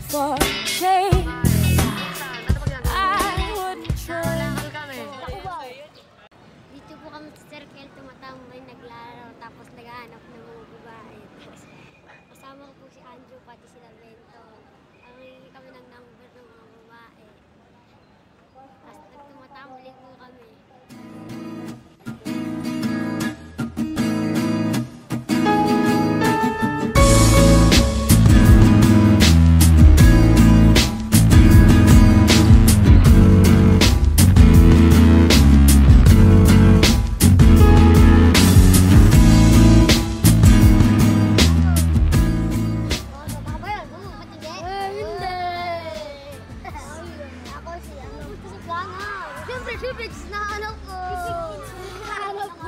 for change. I wouldn't trade. Dito po kami sa circle, tumatambay, naglalaro, tapos naghahanap ng mga babae. Kasama ko po si Andrew, pati si Lavento. Ang kami ng number ng mga babae. Tapos nagtumatambling po kami. Siyempre, nahanap ko. Nahanap ko.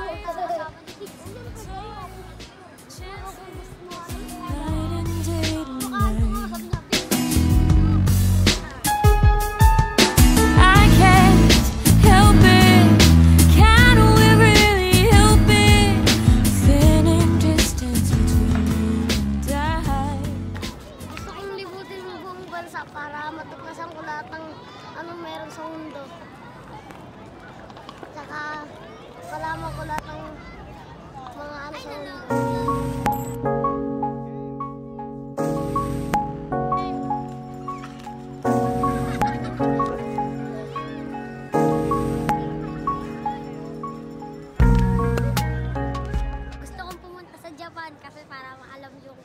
I can't help it. Can we really help it? Thinning distance between you and I. Gusto kong libutin ng buong bansa para matuklasan ko lahat ng anong meron sa mundo. Saka malaman ko lahat ng mga ano sa mundo. Gusto kong pumunta sa Japan kasi para maalam yung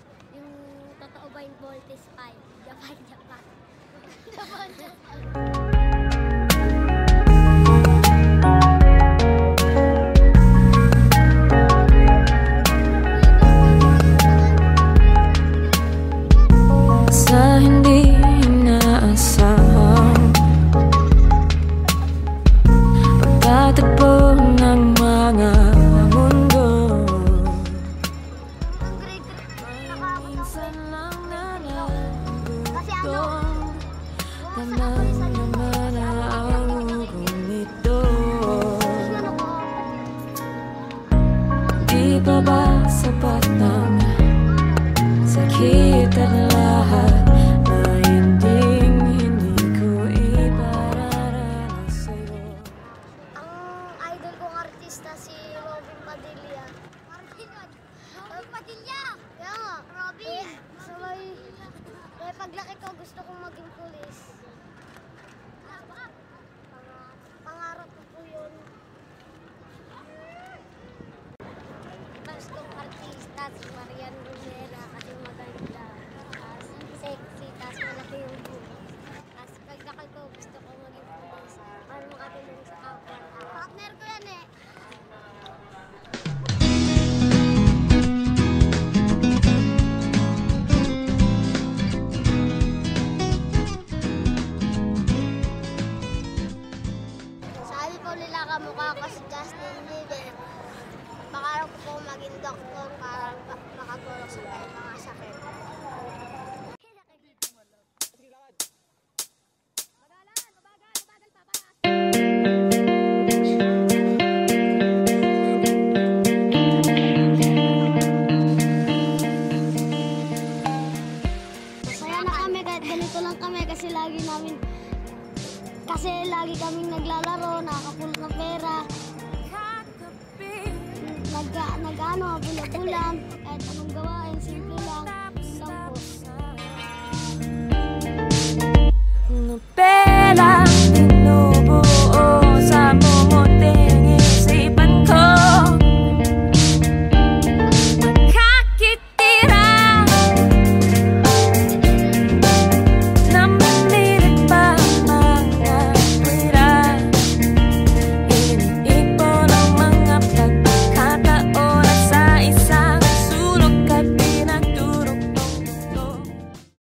totoo ba yung Voltes 5. Japan. Sa hindi inaasahan pagtatagpo ng mga mundo. Minsan lang nalabuto naman ang ugong ito. Di pa ba sapat ang sakit at lahat na hindi ko ipararanas sa'yo? Ang idol kong artista si Robin Padilla. Robin Padilla? Kaya nga. Robin. Kaya paglaki ko gusto kong maging pulis. Pangarap ko po yun. First kong artista si Marian Rivera kasi maganda. Sexy, tapos malaki yung buhok. Tapos paglaki ko gusto kong maging pulis para makatulong sa kapwa. Partner ko yan eh. Sabi ko nila kamukha ko si Justin Bieber. Pangarap ko po maging doktor para makatulong sa mga sakit. Masaya na kami kahit ganito lang kami kasi lagi kaming naglalaro, nakakapulot ng pera. Nag-ano, bulan-bulan, kahit anong gawain, simple lang.